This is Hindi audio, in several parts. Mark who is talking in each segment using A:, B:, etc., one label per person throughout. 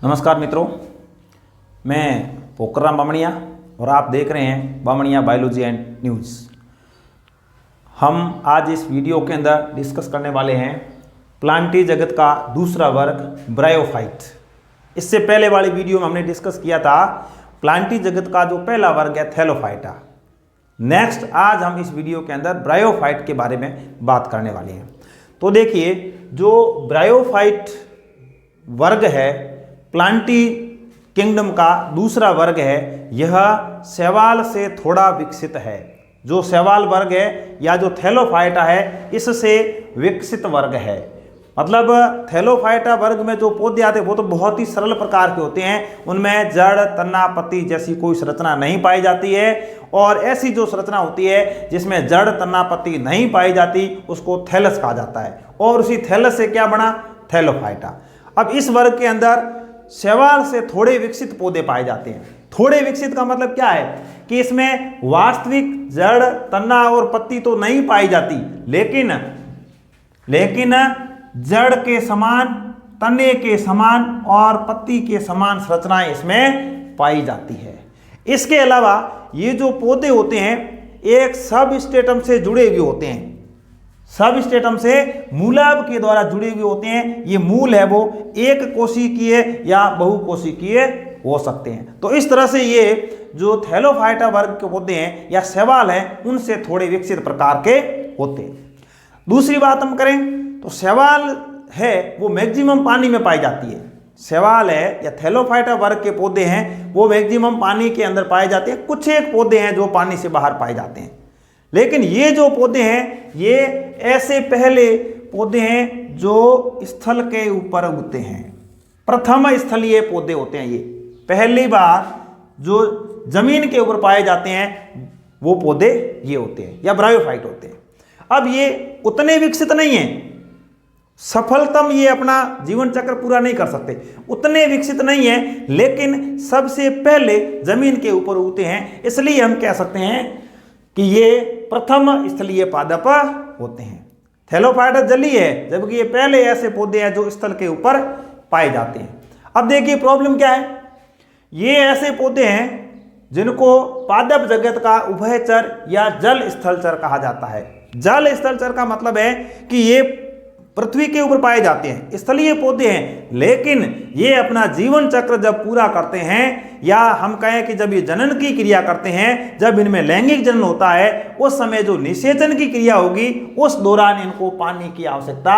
A: नमस्कार मित्रों, मैं पोखरराम बामणिया और आप देख रहे हैं बामणिया बायोलॉजी एंड न्यूज़। हम आज इस वीडियो के अंदर डिस्कस करने वाले हैं प्लांटी जगत का दूसरा वर्ग ब्रायोफाइट। इससे पहले वाली वीडियो में हमने डिस्कस किया था प्लांटी जगत का जो पहला वर्ग है थैलोफाइटा। नेक्स्ट आज हम इस वीडियो के अंदर ब्रायोफाइट के बारे में बात करने वाले हैं। तो देखिए, जो ब्रायोफाइट वर्ग है, प्लांटी किंगडम का दूसरा वर्ग है, यह शैवाल से थोड़ा विकसित है। जो शैवाल वर्ग है या जो थैलोफाइटा है, इससे विकसित वर्ग है। मतलब थैलोफाइटा वर्ग में जो पौधे आते हैं वो तो बहुत ही सरल प्रकार के होते हैं। उनमें जड़, तना, पत्ती जैसी कोई संरचना नहीं पाई जाती है। और ऐसी जो संरचना होती है जिसमें जड़, तना, पत्ती नहीं पाई जाती, उसको थैलस कहा जाता है। और उसी थैलस से क्या बना? थैलोफाइटा। अब इस वर्ग के अंदर शैवाल से थोड़े विकसित पौधे पाए जाते हैं। थोड़े विकसित का मतलब क्या है कि इसमें वास्तविक जड़, तना और पत्ती तो नहीं पाई जाती, लेकिन जड़ के समान, तने के समान और पत्ती के समान संरचनाएं इसमें पाई जाती है। इसके अलावा ये जो पौधे होते हैं एक सब स्टेटम से जुड़े हुए होते हैं। सब स्टेटम से मूलाभ के द्वारा जुड़े हुए होते हैं। ये मूल है वो एक कोशिकीय या बहुकोशिकीय हो सकते हैं। तो इस तरह से ये जो थैलोफाइटा वर्ग के पौधे हैं या शैवाल हैं, उनसे थोड़े विकसित प्रकार के होते हैं। दूसरी बात हम करें तो शैवाल है वो मैक्सिमम पानी में पाई जाती है। शैवाल है या थैलोफाइटा वर्ग के पौधे हैं वो मैक्सिमम पानी के अंदर पाए जाते हैं। कुछ एक पौधे हैं जो पानी से बाहर पाए जाते हैं। लेकिन ये जो पौधे हैं ये ऐसे पहले पौधे हैं जो स्थल के ऊपर उगते हैं। प्रथम स्थलीय पौधे होते हैं। ये पहली बार जो जमीन के ऊपर पाए जाते हैं वो पौधे ये होते हैं या ब्रायोफाइट होते हैं। अब ये उतने विकसित नहीं हैं, सफलतम ये अपना जीवन चक्र पूरा नहीं कर सकते, उतने विकसित नहीं है, लेकिन सबसे पहले जमीन के ऊपर उगते हैं। इसलिए हम कह सकते हैं कि ये प्रथम स्थलीय पादप होते हैं। थैलोफाइटा जलीय है, जबकि ये पहले ऐसे पौधे हैं जो स्थल के ऊपर पाए जाते हैं। अब देखिए प्रॉब्लम क्या है। ये ऐसे पौधे हैं जिनको पादप जगत का उभयचर या जल स्थलचर कहा जाता है। जल स्थलचर का मतलब है कि ये पृथ्वी के ऊपर पाए जाते हैं, स्थलीय पौधे हैं, लेकिन ये अपना जीवन चक्र जब पूरा करते हैं या हम कहें कि जब ये जनन की क्रिया करते हैं, जब इनमें लैंगिक जनन होता है, उस समय जो निषेचन की क्रिया होगी उस दौरान इनको पानी की आवश्यकता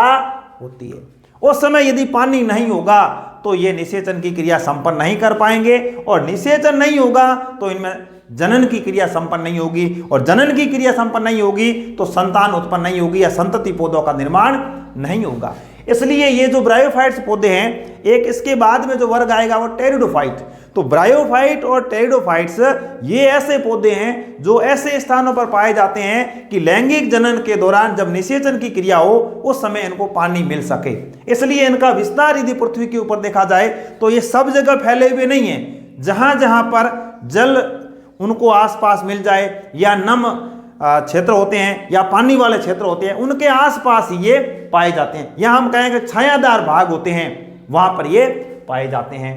A: होती है। उस समय यदि पानी नहीं होगा तो ये निषेचन की क्रिया संपन्न नहीं कर पाएंगे, और निषेचन नहीं होगा तो इनमें जनन की क्रिया संपन्न नहीं होगी, और जनन की क्रिया संपन्न नहीं होगी तो संतान उत्पन्न नहीं होगी या संतति पौधों का निर्माण नहीं होगा। इसलिए ये जो ब्रायोफाइट्स पौधे हैं, एक इसके बाद में जो वर्ग आएगा वो टेरिडोफाइट। तो ब्रायोफाइट और टेरिडोफाइट्स ये ऐसे पौधे हैं जो ऐसे स्थानों पर पाए जाते हैं कि लैंगिक जनन के दौरान जब निषेचन की क्रिया हो उस समय इनको पानी मिल सके। इसलिए इनका विस्तार यदि पृथ्वी के ऊपर देखा जाए तो ये सब जगह फैले हुए नहीं है। जहां जहां पर जल उनको आसपास मिल जाए या नम क्षेत्र होते हैं या पानी वाले क्षेत्र होते हैं, उनके आसपास ही ये पाए जाते हैं। या हम कहेंगे छायादार भाग होते हैं, वहां पर ये पाए जाते हैं।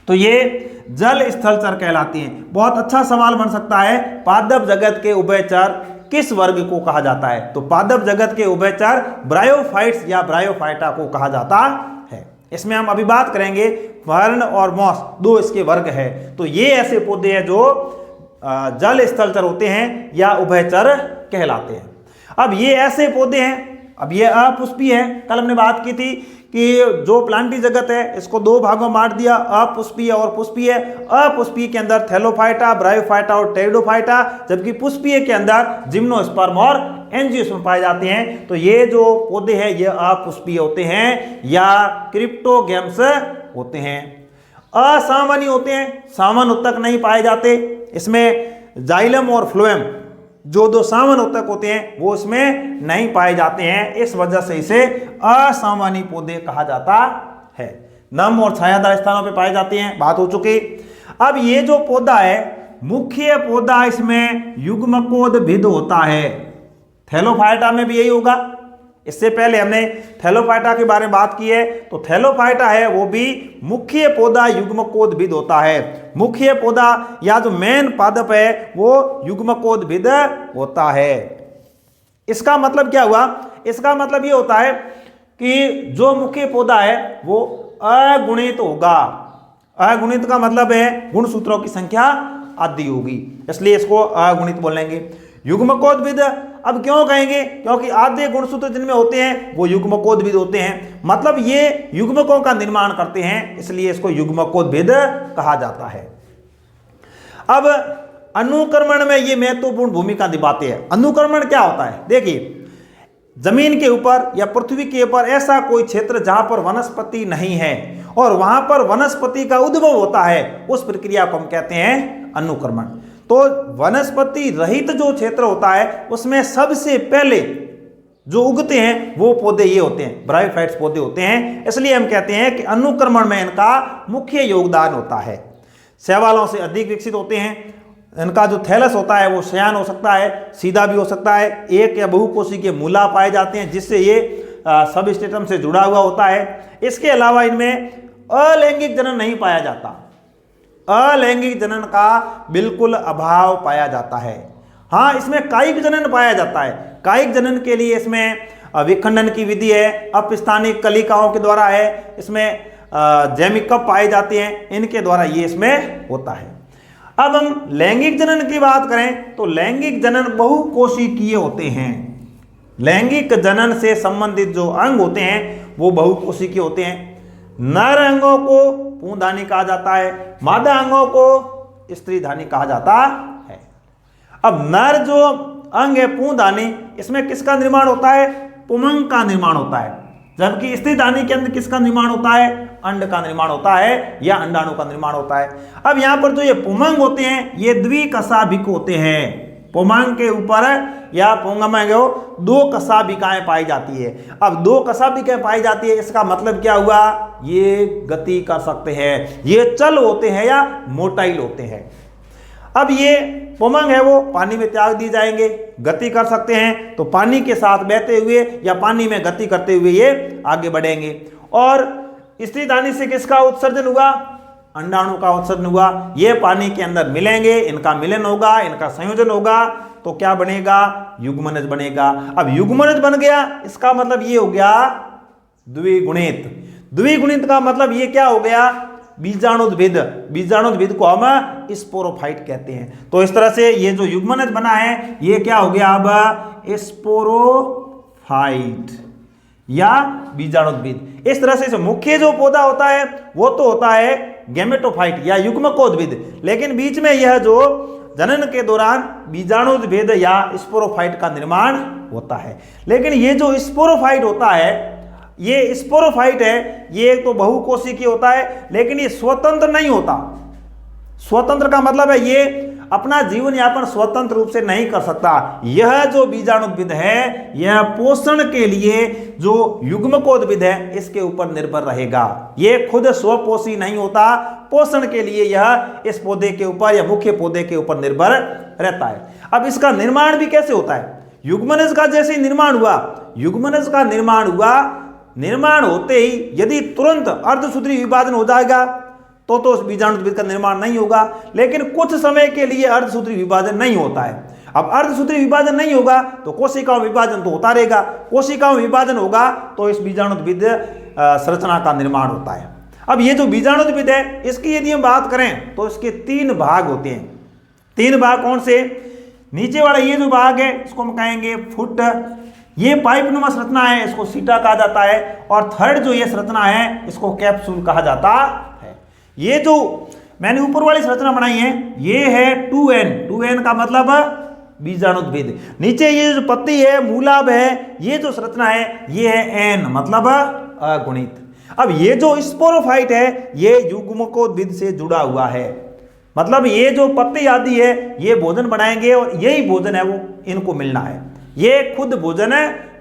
A: तो ये जल स्थलचर कहलाती हैं। बहुत अच्छा सवाल बन सकता है, पादप जगत के उभयचर किस वर्ग को कहा जाता है? तो पादप जगत के उभयचर ब्रायोफाइट्स या ब्रायोफाइटा को कहा जाता है। इसमें हम अभी बात करेंगे फर्न और मॉस, दो इसके वर्ग है। तो ये ऐसे पौधे हैं जो जल स्थलचर होते हैं या उभयचर कहलाते हैं। अब ये ऐसे पौधे हैं, अब ये अपुष्पीय है। कल हमने बात की थी कि जो प्लांटी जगत है इसको दो भागों में बांट दिया, अपुष्पीय और पुष्पीय। अपुष्पीय के अंदर थैलोफाइटा, ब्रायोफाइटा और टेरिडोफाइटा, जबकि पुष्पीय के अंदर जिम्नोस्पर्म और एंजियोस्पर्म पाए जाते हैं। तो ये जो पौधे हैं ये अपुष्पीय होते हैं या क्रिप्टोगैम्स होते हैं। असामान्य होते हैं, सामान्य उत्तक नहीं पाए जाते। इसमें जाइलम और फ्लोएम जो दो सामान्य उत्तक होते हैं वो इसमें नहीं पाए जाते हैं। इस वजह से इसे असामान्य पौधे कहा जाता है। नम और छायादार स्थानों पे पाए जाते हैं, बात हो चुकी। अब ये जो पौधा है, मुख्य पौधा इसमें युग्मकोद्भिद होता है। थैलोफाइटा में भी यही होगा, इससे पहले हमने थैलोफाइटा के बारे में बात की है, तो थैलोफाइटा है वो भी मुख्य पौधा युग्मकोद्भिद होता है। मुख्य पौधा या जो मेन पादप है वो युग्मकोद्भिद होता है। इसका मतलब क्या हुआ? इसका मतलब ये होता है कि जो मुख्य पौधा है वो अगुणित होगा। अगुणित का मतलब है गुणसूत्रों की संख्या आधी होगी, इसलिए इसको अगुणित बोलेंगे। युग्मकोद्भिद अब क्यों कहेंगे? क्योंकि आधे गुणसूत्र जिनमें होते हैं वो युग्मकोद्भिद होते हैं, मतलब ये युग्मकों का निर्माण करते हैं, इसलिए इसको युग्मकोद्भिद कहा जाता है। अब अनुक्रमण में ये महत्वपूर्ण भूमिका निभाते हैं। अनुक्रमण क्या होता है? देखिए, जमीन के ऊपर या पृथ्वी के ऊपर ऐसा कोई क्षेत्र जहां पर वनस्पति नहीं है और वहां पर वनस्पति का उद्भव होता है, उस प्रक्रिया को हम कहते हैं अनुक्रमण। तो वनस्पति रहित जो क्षेत्र होता है उसमें सबसे पहले जो उगते हैं वो पौधे ये होते हैं, ब्रायोफाइट्स पौधे होते हैं, इसलिए हम कहते हैं कि अनुक्रमण में इनका मुख्य योगदान होता है। शैवालों से अधिक विकसित होते हैं। इनका जो थैलस होता है वो शयान हो सकता है, सीधा भी हो सकता है। एक या बहुकोशी के मूला पाए जाते हैं जिससे ये सब स्टेटम से जुड़ा हुआ होता है। इसके अलावा इनमें अलैंगिक जनन नहीं पाया जाता। अलैंगिक जनन का बिल्कुल अभाव पाया जाता है। हाँ, इसमें कायिक जनन पाया जाता है। कायिक जनन के लिए इसमें विखंडन की विधि है, अपस्थानिक कलिकाओं के द्वारा है, इसमें जैमिक कप पाए जाते हैं, इनके द्वारा ये इसमें होता है। अब हम लैंगिक जनन की बात करें तो लैंगिक जनन बहुकोशिकीय होते हैं। लैंगिक जनन से संबंधित जो अंग होते हैं वो बहुकोशिकीय होते हैं। नर अंगों को पुंधानी कहा जाता है, मादा अंगों को स्त्रीधानी कहा जाता है। अब नर जो अंग है पुंधानी, इसमें किसका निर्माण होता है? पुमंग का निर्माण होता है, जबकि स्त्रीधानी के अंदर किसका निर्माण होता है? अंड का निर्माण होता है या अंडाणु का निर्माण होता है। अब यहां पर जो ये पुमंग होते हैं ये द्विकशाभिक होते हैं। पुमंग के ऊपर या पुंगम में दो कशाभिकाएं पाई जाती है। अब दो कशाभिकाएं पाई जाती है, इसका मतलब क्या हुआ? ये गति कर सकते हैं, ये चल होते हैं या मोटाइल होते हैं। अब ये पुमंग है वो पानी में त्याग दी जाएंगे, गति कर सकते हैं, तो पानी के साथ बहते हुए या पानी में गति करते हुए ये आगे बढ़ेंगे। और स्त्रीधानी से किसका उत्सर्जन हुआ? अंडाणु का उत्सर्जन हुआ। ये पानी के अंदर मिलेंगे, इनका मिलन होगा, इनका संयोजन होगा, तो क्या बनेगा? युग्मनज बनेगा। अब युग्मनज बन गया, इसका मतलब ये हो गया द्विगुणित। द्विगुणित का मतलब ये क्या हो गया? बीजाणुद्भिद। बीजाणुद्भिद को हम स्पोरोफाइट कहते हैं। तो इस तरह से ये जो युग्मनज बना है ये क्या हो गया? अब स्पोरोफाइट या बीजाणुद्भिद। इस तरह से मुख्य जो पौधा होता है वो तो होता है गैमेटोफाइट या युग्मकोद्भिद, लेकिन बीच में यह जो जनन के दौरान बीजाणुद्भिद या स्पोरोफाइट का निर्माण होता है। लेकिन ये जो स्पोरोफाइट होता है, ये स्पोरोफाइट है, ये तो बहुकोशिकीय होता है, लेकिन ये स्वतंत्र नहीं होता। स्वतंत्र का मतलब है ये अपना जीवन यापन स्वतंत्र रूप से नहीं कर सकता। यह जो बीजाणुद्भिद है यह पोषण के लिए जो युग्मकोद्भिद है इसके ऊपर निर्भर रहेगा। ये खुद स्वपोषी नहीं होता, पोषण के लिए यह इस पौधे के ऊपर या मुख्य पौधे के ऊपर निर्भर रहता है। अब इसका निर्माण भी कैसे होता है? युग्मनज का जैसे निर्माण हुआ, युग्मनज का निर्माण हुआ, निर्माण होते ही यदि तुरंत अर्धसूत्री विभाजन हो जाएगा तो उस बीजाणुद्भिद का निर्माण नहीं होगा, लेकिन कुछ समय के लिए अर्धसूत्री विभाजन नहीं होता है। अब अर्धसूत्री विभाजन नहीं होगा तो कोशिकाओं विभाजन तो होता रहेगा, कोशिकाओं विभाजन होगा तो इस बीजाणुद्भिद संरचना का निर्माण होता है। अब ये जो बीजाणुद्भिद है इसकी यदि हम बात करें तो इसके 3 भाग होते हैं। 3 भाग कौन से? नीचे वाला ये जो भाग है इसको हम कहेंगे फुट, ये पाइपनुमा संरचना है, इसको सीटा कहा जाता है, और थर्ड जो ये संरचना है इसको कैप्सूल कहा जाता है। ये जो मैंने ऊपर वाली संरचना बनाई है ये है 2N। 2N का मतलब बीजाणुद्भिद। नीचे ये जो पत्ती है, मूलाभ है, ये जो संरचना है ये है N मतलब अगुणित। अब ये जो स्पोरोफाइट है ये युग्मकोद्भिद से जुड़ा हुआ है, मतलब ये जो पत्ती आदि है ये भोजन बनाएंगे और यही भोजन है वो इनको मिलना है, ये खुद भोजन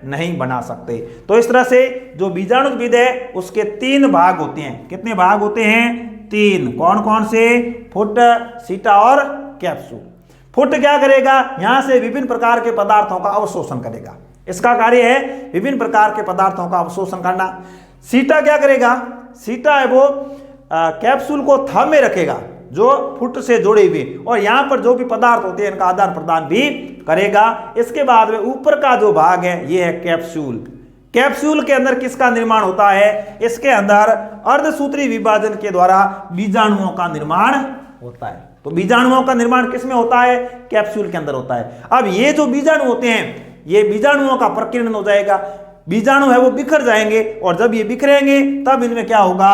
A: नहीं बना सकते। तो इस तरह से जो बीजाणुद्भिद है उसके 3 भाग होते हैं। कितने भाग होते हैं? 3। कौन कौन से? फुट, सीटा और कैप्सूल। फुट क्या करेगा? यहां से विभिन्न प्रकार के पदार्थों का अवशोषण करेगा। इसका कार्य है विभिन्न प्रकार के पदार्थों का अवशोषण करना। सीटा क्या करेगा? सीटा है वो कैप्सूल को थामे रखेगा जो फुट से जुड़े हुए, और यहाँ पर जो भी पदार्थ होते हैं इनका आदान प्रदान भी करेगा। इसके बाद में ऊपर का जो भाग है ये है कैप्सूल। कैप्सूल के अंदर किसका निर्माण होता है? इसके अंदर अर्धसूत्री विभाजन के द्वारा बीजाणुओं का निर्माण होता है। तो बीजाणुओं का निर्माण किसमें होता है? कैप्सूल के अंदर होता है। अब ये जो बीजाणु होते हैं ये बीजाणुओं का प्रकीर्णन हो जाएगा, बीजाणु है वो बिखर जाएंगे, और जब ये बिखरेंगे तब इनमें क्या होगा?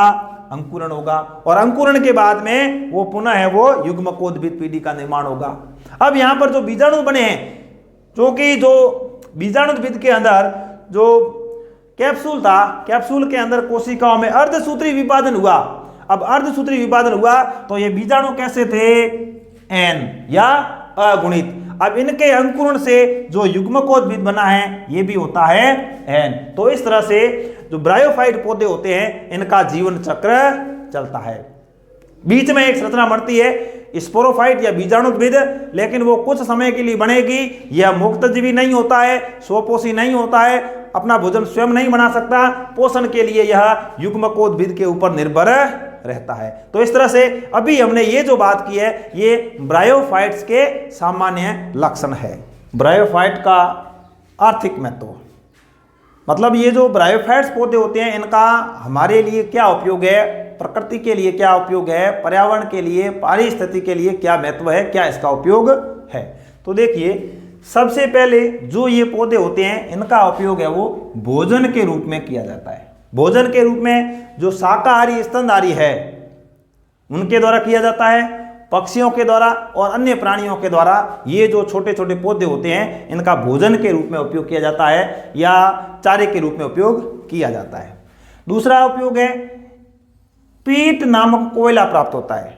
A: अंकुरण होगा, और अंकुरण के बाद में वो पुनः है वो युग्मकोद्भिद पीढ़ी का निर्माण होगा। अब यहां पर जो बीजाणु बने हैं, क्योंकि जो बीजाणुद्भिद के अंदर जो कैप्सूल था, कैप्सूल के अंदर कोशिकाओं में अर्धसूत्री विभाजन हुआ। अब अर्धसूत्री विभाजन हुआ तो ये बीजाणु कैसे थे? एन या अगुणित। अब इनके अंकुरण से जो युग्मकोद्भिद बना है ये भी होता है एन। तो इस तरह से जो ब्रायोफाइट पौधे होते हैं इनका जीवन चक्र चलता है। बीच में एक संरचना बढ़ती है स्पोरोफाइट या बीजाणुद्भिद, लेकिन वो कुछ समय के लिए बनेगी। यह मुक्तजीवी नहीं होता है, स्वपोषी नहीं होता है, अपना भोजन स्वयं नहीं बना सकता, पोषण के लिए यह युग्मकोद्भिद के ऊपर निर्भर रहता है। तो इस तरह से अभी हमने ये जो बात की है ये ब्रायोफाइट्स के सामान्य लक्षण है। ब्रायोफाइट का आर्थिक महत्व, मतलब ये जो ब्रायोफाइट्स पौधे होते हैं इनका हमारे लिए क्या उपयोग है, प्रकृति के लिए क्या उपयोग है, पर्यावरण के लिए, पारिस्थितिकी के लिए क्या महत्व है, क्या इसका उपयोग है। तो देखिए सबसे पहले जो ये पौधे होते हैं इनका उपयोग है वो भोजन के रूप में किया जाता है। भोजन के रूप में जो शाकाहारी स्तनधारी है उनके द्वारा किया जाता है, पक्षियों के द्वारा और अन्य प्राणियों के द्वारा ये जो छोटे छोटे पौधे होते हैं इनका भोजन के रूप में उपयोग किया जाता है या चारे के रूप में उपयोग किया जाता है। दूसरा उपयोग है पीट नामक कोयला प्राप्त होता है।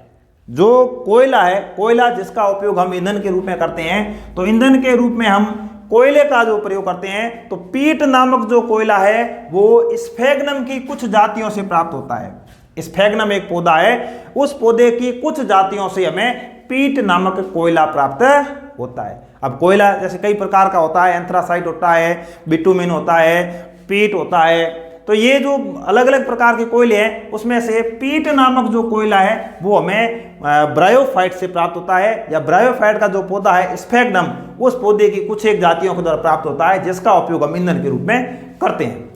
A: जो कोयला है, कोयला जिसका उपयोग हम ईंधन के रूप में करते हैं, तो ईंधन के रूप में हम कोयले का जो प्रयोग करते हैं, तो पीट नामक जो कोयला है वो स्फेग्नम की कुछ जातियों से प्राप्त होता है। स्फेग्नम एक पौधा है, उस पौधे की कुछ जातियों से हमें पीट नामक कोयला प्राप्त होता है। अब कोयला जैसे कई प्रकार का होता है, एंथ्रासाइट होता है, बिटुमिन होता है, पीट होता है। तो ये जो अलग अलग प्रकार के कोयले हैं उसमें से पीट नामक जो कोयला है वो हमें ब्रायोफाइट से प्राप्त होता है, या ब्रायोफाइट का जो पौधा है स्फेग्नम उस पौधे की कुछ एक जातियों के द्वारा प्राप्त होता है, जिसका उपयोग हम ईंधन के रूप में करते हैं।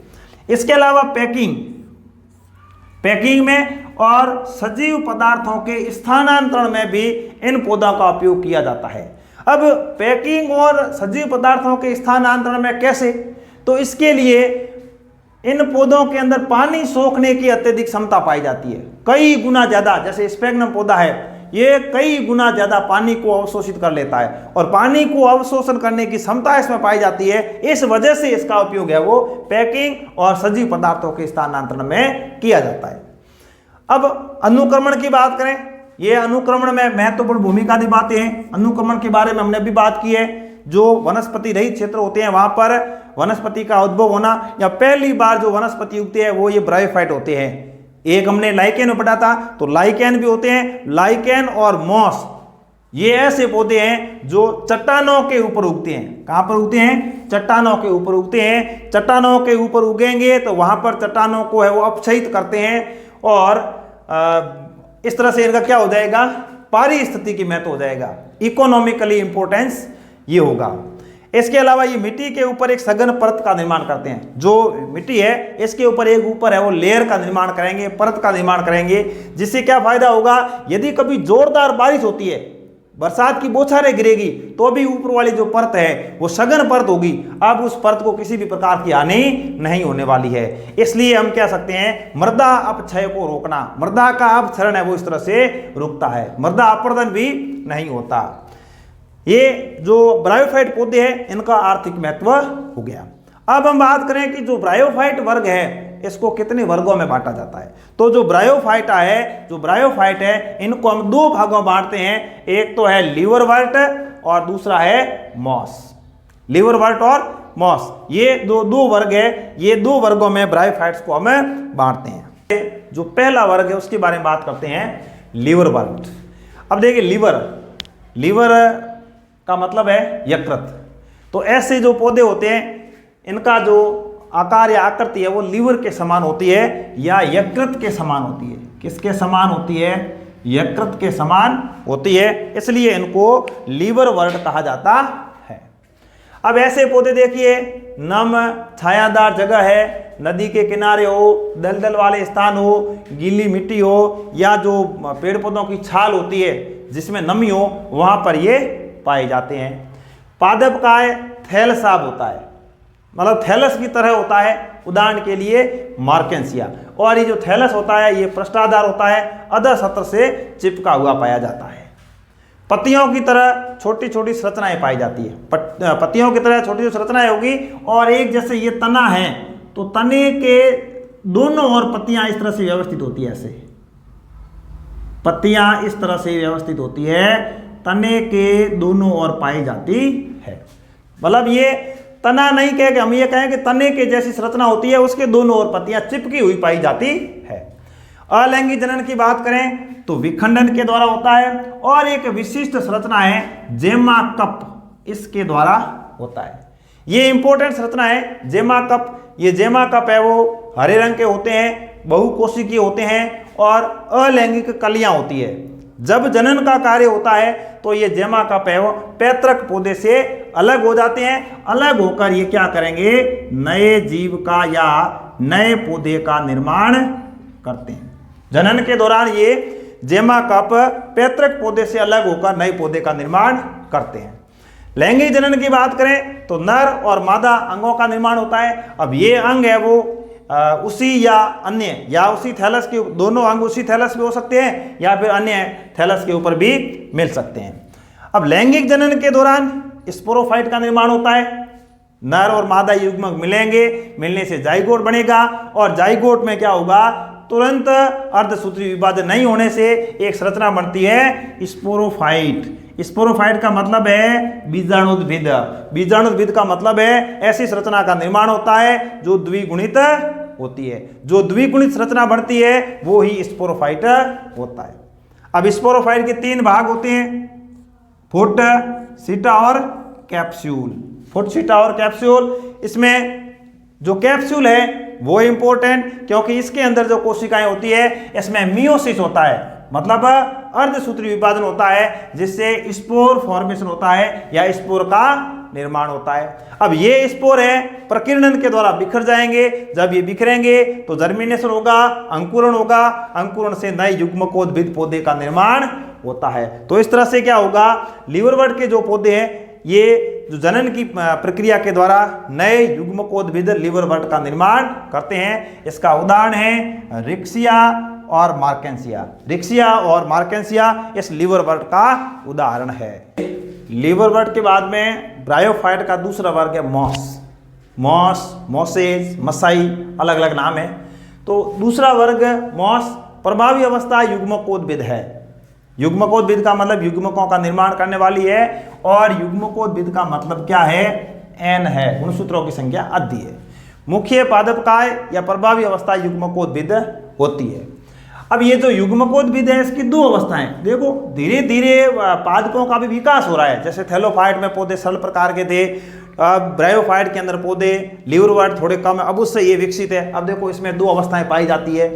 A: इसके अलावा पैकिंग में और सजीव पदार्थों के स्थानांतरण में भी इन पौधों का उपयोग किया जाता है। अब पैकिंग और सजीव पदार्थों के स्थानांतरण में कैसे? तो इसके लिए इन पौधों के अंदर पानी सोखने की अत्यधिक क्षमता पाई जाती है, कई गुना ज्यादा। जैसे स्फेग्नम पौधा है ये कई गुना ज्यादा पानी को अवशोषित कर लेता है, और पानी को अवशोषण करने की क्षमता इसमें पाई जाती है। इस वजह से इसका उपयोग है वो पैकिंग और सजीव पदार्थों के स्थानांतरण में किया जाता है। अब अनुक्रमण की बात करें, ये अनुक्रमण में महत्वपूर्ण भूमिका निभाते हैं। अनुक्रमण के बारे में हमने भी बात की है। जो वनस्पति रहित क्षेत्र होते हैं वहां पर वनस्पति का उद्भव होना या पहली बार जो वनस्पति उगते हैं वो ये ब्रायोफाइट होते हैं। एक हमने लाइकेन में पढ़ा था, तो लाइकेन भी होते हैं। लाइकेन और मॉस ये ऐसे पौधे हैं जो चट्टानों के ऊपर उगते हैं। कहां पर उगते हैं? चट्टानों के ऊपर उगते हैं। चट्टानों के ऊपर उगेंगे तो वहां पर चट्टानों को है वो अपक्षयित करते हैं, और इस तरह से इनका क्या हो जाएगा? पारिस्थितिकी महत्व हो जाएगा, इकोनॉमिकली इंपोर्टेंस ये होगा। इसके अलावा ये मिट्टी के ऊपर एक सघन परत का निर्माण करते हैं। जो मिट्टी है इसके ऊपर एक ऊपर है वो लेयर का निर्माण करेंगे, परत का निर्माण करेंगे, जिससे क्या फायदा होगा? यदि कभी जोरदार बारिश होती है, बरसात की बौछारें गिरेगी, तो भी ऊपर वाली जो परत है वो सघन परत होगी। अब उस परत को किसी भी प्रकार की हानि नहीं होने वाली है। इसलिए हम कह सकते हैं मृदा अपक्षय को रोकना, मृदा का अपक्षरण है वो इस तरह से रुकता है, मृदा अपरदन भी नहीं होता। ये जो ब्रायोफाइट पौधे हैं इनका आर्थिक महत्व हो गया। अब हम बात करें कि जो ब्रायोफाइट वर्ग है इसको कितने वर्गों में बांटा जाता है। तो जो ब्रायोफाइट है इनको हम दो भागों में बांटते हैं। एक तो है लीवरवर्ट और दूसरा है मॉस। लीवरवर्ट और मॉस ये दो वर्ग है। ये दो वर्गों में ब्रायोफाइट्स को हम बांटते हैं। जो पहला वर्ग है उसके बारे में बात करते हैं, लीवरवर्ट। अब देखिए लीवर का मतलब है यकृत। तो ऐसे जो पौधे होते हैं इनका जो आकार या आकृति है वो लीवर के समान होती है या यकृत के समान होती है। किसके समान होती है? यकृत के समान होती है, इसलिए इनको लीवर वर्ड कहा जाता है। अब ऐसे पौधे देखिए, नम छायादार जगह है, नदी के किनारे हो, दलदल वाले स्थान हो, गीली मिट्टी हो, या जो पेड़ पौधों की छाल होती है जिसमें नमी हो, वहाँ पर ये पाए जाते हैं। पादप काय थैलसाब होता है, मतलब थैलस की तरह होता है, उदाहरण के लिए मार्केंसिया। और ये जो थैलस होता है ये पृष्ठाधार होता है, अधः सत्र से चिपका हुआ पाया जाता है। पत्तियों की तरह छोटी छोटी संरचनाएं पाई जाती है, पत्तियों की तरह छोटी छोटी संरचनाएं होगी। और एक जैसे ये तना है तो तने के दोनों ओर पत्तियां इस तरह से व्यवस्थित होती है, ऐसे पत्तियां इस तरह से व्यवस्थित होती है, तने के दोनों ओर पाई जाती है। मतलब ये तना नहीं कह के हम ये कहें कि तने के जैसी संरचना होती है, उसके दोनों ओर पत्तियां चिपकी हुई पाई जाती है। अलैंगिक जनन की बात करें तो विखंडन के द्वारा होता है, और एक विशिष्ट संरचना है जेमा कप, इसके द्वारा होता है। ये इंपॉर्टेंट संरचना है जेमा कप। ये जेमा कप है वो हरे रंग के होते हैं, बहुकोशिकीय होते हैं और अलैंगिक कलियां होती है। जब जनन का कार्य होता है तो ये जेमा कप है वो पैतृक पौधे से अलग हो जाते हैं। अलग होकर ये क्या करेंगे? नए जीव का या नए पौधे का निर्माण करते हैं। जनन के दौरान ये जेमा कप पैतृक पौधे से अलग होकर नए पौधे का निर्माण करते हैं। लैंगिक जनन की बात करें तो नर और मादा अंगों का निर्माण होता है। अब ये अंग है वो उसी या अन्य या उसी थैलस के, दोनों अंग उसी थैलस पे हो सकते हैं या फिर अन्य थैलस के ऊपर भी मिल सकते हैं। अब लैंगिक जनन के दौरान स्पोरोफाइट का निर्माण होता है। नर और मादा युग्मक मिलेंगे, मिलने से जाइगोट बनेगा, और जाइगोट में क्या होगा? तुरंत अर्धसूत्री विभाजन नहीं होने से एक संरचना बनती है स्पोरोफाइट। स्पोरोफाइट का मतलब है बीजाणुद्भिद। बीजाणुद्भिद का मतलब है ऐसी संरचना का निर्माण होता है जो द्विगुणित होती है। जो द्विगुणित संरचना बनती है वो ही स्पोरोफाइट होता है। अब स्पोरोफाइट के 3 भाग होते हैं, फुट, सीटा और कैप्सूल। फुट, सीटा और कैप्सूल। इसमें जो कैप्सूल है वो इंपॉर्टेंट, क्योंकि इसके अंदर जो कोशिकाएं होती है इसमें मियोसिस होता है, मतलब अर्धसूत्री विभाजन होता है, जिससे स्पोर फॉर्मेशन होता है या स्पोर का निर्माण होता है। अब ये स्पोर है प्रकीर्णन के द्वारा बिखर जाएंगे। जब ये बिखरेंगे तो जर्मिनेशन होगा, अंकुरण होगा, अंकुरण से नए युग्मकोद्भिद पौधे का निर्माण होता है। तो इस तरह से क्या होगा? लिवरवर्ट के जो पौधे हैं ये जो जनन की प्रक्रिया के द्वारा नए युग्मकोद्भिद लिवरवर्ट का निर्माण करते हैं। इसका उदाहरण है रिक्सिया और मार्केंसिया। रिक्सिया और मार्केंसिया इस लिवरवर्ट का उदाहरण है। लिवरवर्ट के बाद में ब्रायोफाइट का दूसरा वर्ग है मॉस। मॉस, मॉसेज, मसाई, अलग अलग नाम है। तो दूसरा वर्ग मॉस प्रभावी अवस्था युग्मकोद्भिद है। युग्मकोद्भिद का मतलब युग्मकों का निर्माण करने वाली है, और युग्मकोद्भिद का मतलब क्या है? एन है, गुणसूत्रों की संख्या अधि है। मुख्य पादपकाय या प्रभावी अवस्था युग्मकोद्भिद होती है। अब ये जो युग्मकोद्भिद है इसकी 2 अवस्थाएं देखो, धीरे धीरे पादपों का भी विकास हो रहा है। जैसे थैलोफाइट में पौधे सरल प्रकार के थे, ब्रायोफाइट के अंदर पौधे, लिवरवर्ट थोड़े कम है, अब उससे ये विकसित है। अब देखो इसमें 2 अवस्थाएं पाई जाती है,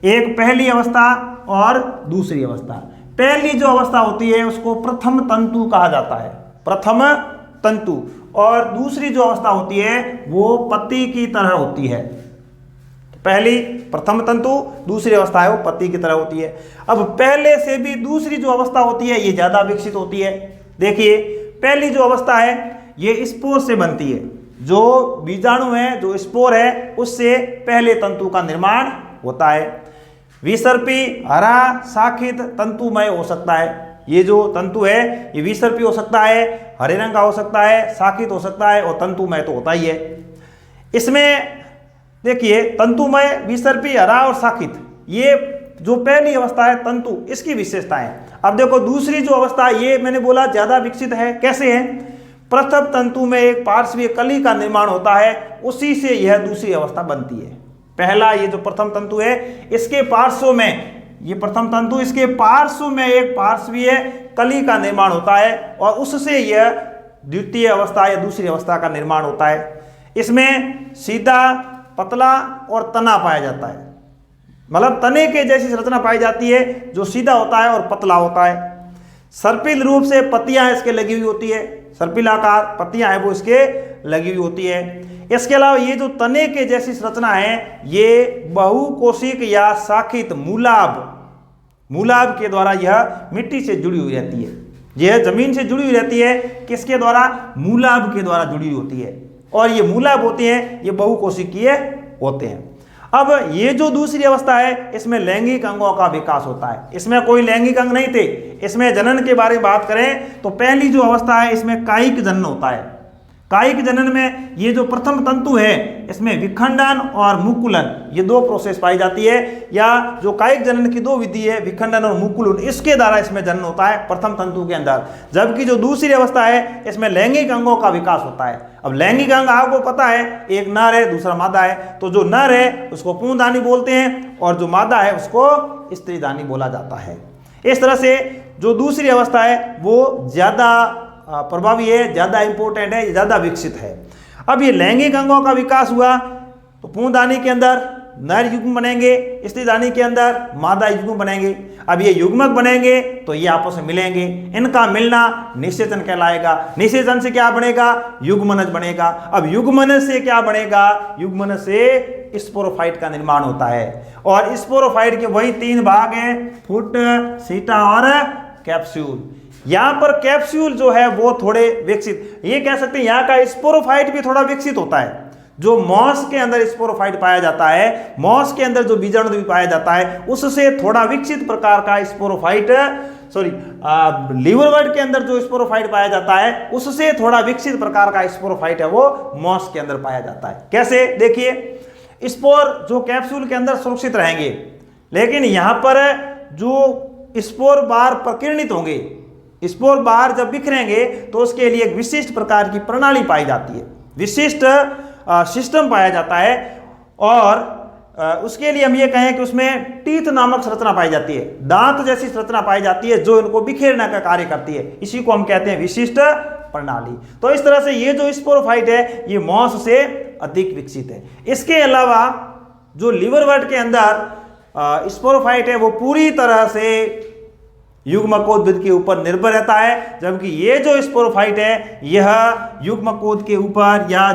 A: एक पहली अवस्था और दूसरी अवस्था। पहली जो अवस्था होती है उसको प्रथम तंतु कहा जाता है, प्रथम तंतु। और दूसरी जो अवस्था होती है वो पत्ती की तरह होती है। पहली प्रथम तंतु, दूसरी अवस्था है वो पत्ती की तरह होती है। अब पहले से भी दूसरी जो अवस्था होती है ये ज्यादा विकसित होती है। देखिए पहली जो अवस्था है ये स्पोर से बनती है। जो बीजाणु है, जो स्पोर है, उससे पहले तंतु का निर्माण होता है। विसर्पी, हरा, शाखित, तंतुमय हो सकता है। ये जो तंतु है ये विसर्पी हो सकता है, हरे रंग का हो सकता है, शाखित हो सकता है, और तंतुमय तो होता ही है। इसमें देखिए तंतुमय, विसर्पी, हरा और शाखित, ये जो पहली अवस्था है तंतु, इसकी विशेषताएं। अब देखो दूसरी जो अवस्था, ये मैंने बोला ज्यादा विकसित है। कैसे है? प्रथम तंतु में एक पार्श्वीय कली का निर्माण होता है, उसी से यह दूसरी अवस्था बनती है। पहला ये जो प्रथम तंतु है इसके पार्श्व में, ये प्रथम तंतु, इसके पार्श्व में एक पार्श्वीय कली का निर्माण होता है और उससे यह द्वितीय अवस्था या दूसरी अवस्था का निर्माण होता है। इसमें सीधा, पतला और तना पाया जाता है। मतलब तने के जैसी संरचना पाई जाती है जो सीधा होता है और पतला होता है। सर्पिल रूप से पत्तियां इसके लगी हुई होती है, सर्पिलाकार पत्तियां हैं वो इसके लगी हुई होती है। इसके अलावा ये जो तने के जैसी संरचना है ये बहुकोशिक या शाखित मूलाभ के द्वारा यह मिट्टी से जुड़ी हुई रहती है। यह जमीन से जुड़ी हुई रहती है, किसके द्वारा? मूलाभ के द्वारा जुड़ी हुई होती है। और ये मूलाभ होते हैं ये बहुकोशिकीय होते हैं। अब ये जो दूसरी अवस्था है इसमें लैंगिक अंगों का विकास होता है। इसमें कोई लैंगिक अंग नहीं थे। इसमें जनन के बारे में बात करें तो पहली जो अवस्था है इसमें कायिक जनन होता है। कायिक जनन में ये जो प्रथम तंतु है इसमें विखंडन और मुकुलन, ये दो प्रोसेस पाई जाती है। या जो कायिक जनन की दो विधि है, विखंडन और मुकुलन, इसके द्वारा इसमें जनन होता है प्रथम तंतु के अंदर। जबकि जो दूसरी अवस्था है इसमें लैंगिक अंगों का विकास होता है। अब लैंगिक अंग आपको पता है, एक नर है दूसरा मादा है। तो जो नर है उसको पुंदानी बोलते हैं और जो मादा है उसको स्त्रीदानी बोला जाता है। इस तरह से जो दूसरी अवस्था है वो ज्यादा प्रभावी है, ज्यादा इंपॉर्टेंट है, ज्यादा विकसित है। अब ये लैंगिक अंगों का विकास हुआ तो पुंदानी के अंदर नर युग्म बनेंगे, स्त्रीदानी के अंदर मादा युग्म बनेंगे। अब ये युग्मक बनेंगे तो ये आपस में मिलेंगे, इनका मिलना निषेचन कहलाएगा। निषेचन से क्या बनेगा? युग्मनज बनेगा। अब युग्मनज से क्या बनेगा? युग्मनज से स्पोरोफाइट का निर्माण होता है। और स्पोरोफाइट के वही तीन भाग हैं, फुट, सीटा और कैप्सूल। यहां पर कैप्सूल जो है वो थोड़े विकसित, ये कह सकते हैं यहाँ का स्पोरोफाइट भी थोड़ा विकसित होता है। जो मॉस के अंदर स्पोरोफाइट पाया जाता है, मॉस के अंदर जो बीजाणु भी पाया जाता है उससे थोड़ा विकसित प्रकार का स्पोरोफाइट, लीवरवर्ट के अंदर जो स्पोरोफाइट पाया जाता है उससे थोड़ा विकसित प्रकार का स्पोरोफाइट है वो मॉस के अंदर पाया जाता है। कैसे? देखिए, स्पोर जो कैप्सूल के अंदर सुरक्षित रहेंगे, लेकिन यहां पर जो स्पोर बार प्रकीर्णित होंगे, स्पोर बार जब बिखरेंगे तो उसके लिए एक विशिष्ट प्रकार की प्रणाली पाई जाती है, विशिष्ट सिस्टम पाया जाता है। और उसके लिए हम ये कहें कि उसमें टीथ नामक संरचना पाई जाती है, दांत जैसी संरचना पाई जाती है जो इनको बिखेरने का कार्य करती है। इसी को हम कहते हैं विशिष्ट प्रणाली। तो इस तरह से ये जो स्पोरोफाइट है ये मॉस से अधिक विकसित है। इसके अलावा जो लीवरवर्ट के अंदर स्पोरोफाइट है वो पूरी तरह से युग्मकोद के ऊपर निर्भर रहता है, जबकि ये जो स्पोरोफाइट है यह युग्मकोद के ऊपर या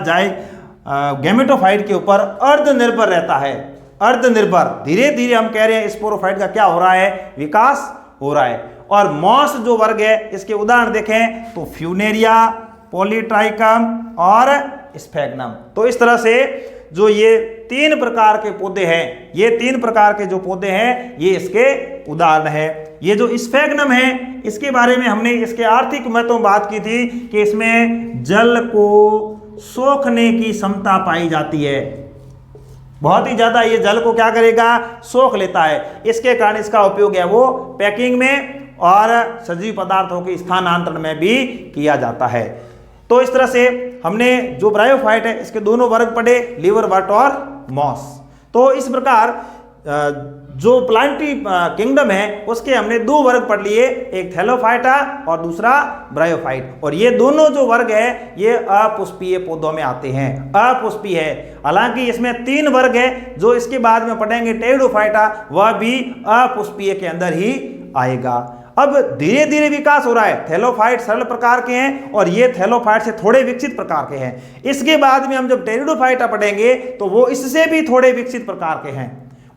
A: गैमेटोफाइट के ऊपर अर्धनिर्भर रहता है। अर्धनिर्भर, धीरे धीरे हम कह रहे हैं स्पोरोफाइट का क्या हो रहा है? विकास हो रहा है। और मॉस जो वर्ग है इसके उदाहरण देखें तो फ्यूनेरिया, पॉलीट्राइकम और स्फैग्नम। तो इस तरह से जो ये तीन प्रकार के पौधे हैं, ये तीन प्रकार के जो पौधे हैं ये इसके उदाहरण है। ये जो स्फैग्नम है इसके बारे में हमने इसके आर्थिक महत्व में बात की थी कि इसमें जल को सोखने की क्षमता पाई जाती है। बहुत ही ज्यादा ये जल को क्या करेगा? सोख लेता है। इसके कारण इसका उपयोग है वो पैकिंग में और सजीव पदार्थों के स्थानांतरण में भी किया जाता है। तो इस तरह से हमने जो ब्रायोफाइट है इसके दोनों वर्ग पढ़े, लीवरवर्ट और मॉस। तो इस प्रकार जो प्लांटी किंगडम है उसके हमने दो वर्ग पढ़ लिए, एक थैलोफाइटा और दूसरा ब्रायोफाइट। और ये दोनों जो वर्ग है ये अपुष्पीय पौधों में आते हैं, अपुष्पीय है। हालांकि इसमें तीन वर्ग है जो इसके बाद में पढ़ेंगे, टेरिडोफाइटा, वह भी अपुष्पीय के अंदर ही आएगा। अब धीरे धीरे विकास हो रहा है। थैलोफाइट सरल प्रकार के हैं और ये थैलोफाइट से थोड़े विकसित प्रकार के हैं। इसके बाद में हम जब टेरिडोफाइटा पढ़ेंगे तो वो इससे भी थोड़े विकसित प्रकार के हैं।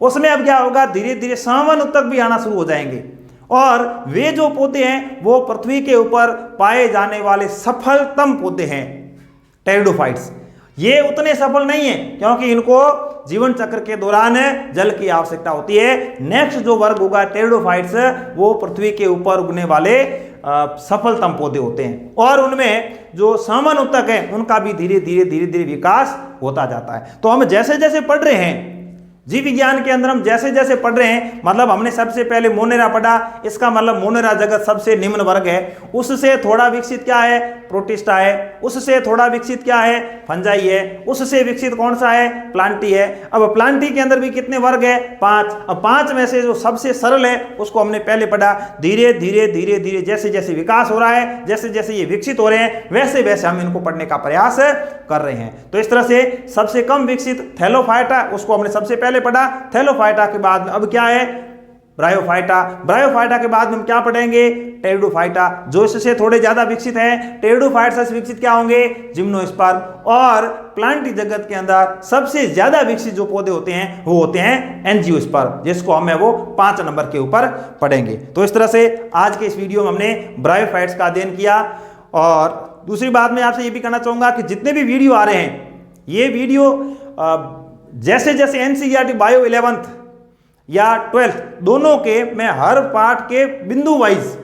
A: उसमें अब क्या होगा? धीरे धीरे सावन तक भी आना शुरू हो जाएंगे। और वे जो पौधे हैं वो पृथ्वी के ऊपर पाए जाने वाले सफलतम पौधे हैं टेरिडोफाइट्स। ये उतने सफल नहीं है क्योंकि इनको जीवन चक्र के दौरान जल की आवश्यकता होती है। नेक्स्ट जो वर्ग होगा टेरिडोफाइट्स, वो पृथ्वी के ऊपर उगने वाले सफलतम पौधे होते हैं और उनमें जो सामान्य उत्तक है उनका भी धीरे धीरे विकास होता जाता है। तो हम जैसे जैसे पढ़ रहे हैं, जीव विज्ञान के अंदर हम जैसे जैसे पढ़ रहे हैं, मतलब हमने सबसे पहले मोनेरा पढ़ा, इसका मतलब मोनेरा जगत सबसे निम्न वर्ग है। उससे थोड़ा विकसित क्या है, प्रोटिस्टा है। उससे थोड़ा विकसित क्या है, फंजाई है। उससे विकसित कौन सा है, प्लांटी है। अब प्लांटी के अंदर भी कितने वर्ग है, 5। अब 5 में से जो सबसे सरल है उसको हमने पहले पढ़ा। धीरे धीरे धीरे धीरे जैसे जैसे विकास हो रहा है, जैसे जैसे ये विकसित हो रहे हैं, वैसे वैसे हम इनको पढ़ने का प्रयास कर रहे हैं। तो इस तरह से सबसे कम विकसित थैलोफाइटा, उसको हमने सबसे पहले पढ़ा। थैलोफाइटा के बाद में अब क्या है, ब्रायोफाइटा। ब्रायोफाइटा के बाद में हम क्या पढ़ेंगे, टेरिडोफाइटा। जो इससे थोड़े ज्यादा विकसित हैं, टेरिडोफाइटा से विकसित क्या होंगे, जिम्नोस्पर्म। और प्लांटी जगत के अंदर सबसे ज्यादा विकसित जो पौधे होते हैं वो होते हैं एंजियोस्पर्म, जिसको हमें वो 5 नंबर के ऊपर पढ़ेंगे। तो इस तरह से आज के इस वीडियो में हमने ब्रायोफाइट्स का अध्ययन किया। और दूसरी बात मैं आपसे ये भी कहना चाहूंगा कि जितने भी वीडियो आ रहे हैं, ये वीडियो जैसे जैसे एनसीईआरटी बायो 11th या 12th दोनों के मैं हर पार्ट के बिंदु वाइज,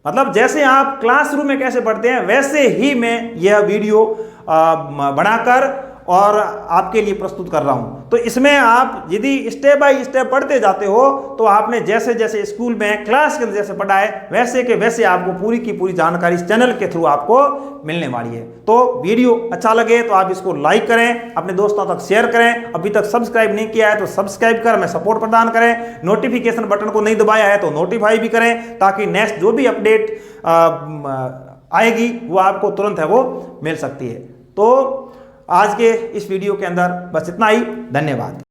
A: मतलब जैसे आप क्लासरूम में कैसे पढ़ते हैं वैसे ही मैं यह वीडियो बनाकर और आपके लिए प्रस्तुत कर रहा हूं। तो इसमें आप यदि स्टेप बाय स्टेप पढ़ते जाते हो तो आपने जैसे जैसे स्कूल में क्लास के अंदर जैसे पढ़ा है वैसे के वैसे आपको पूरी की पूरी जानकारी इस चैनल के थ्रू आपको मिलने वाली है। तो वीडियो अच्छा लगे तो आप इसको लाइक करें, अपने दोस्तों तक शेयर करें। अभी तक सब्सक्राइब नहीं किया है तो सब्सक्राइब कर हमें सपोर्ट प्रदान करें। नोटिफिकेशन बटन को नहीं दबाया है तो नोटिफाई भी करें, ताकि नेक्स्ट जो भी अपडेट आएगी वो आपको तुरंत है वो मिल सकती है। तो आज के इस वीडियो के अंदर बस इतना ही। धन्यवाद।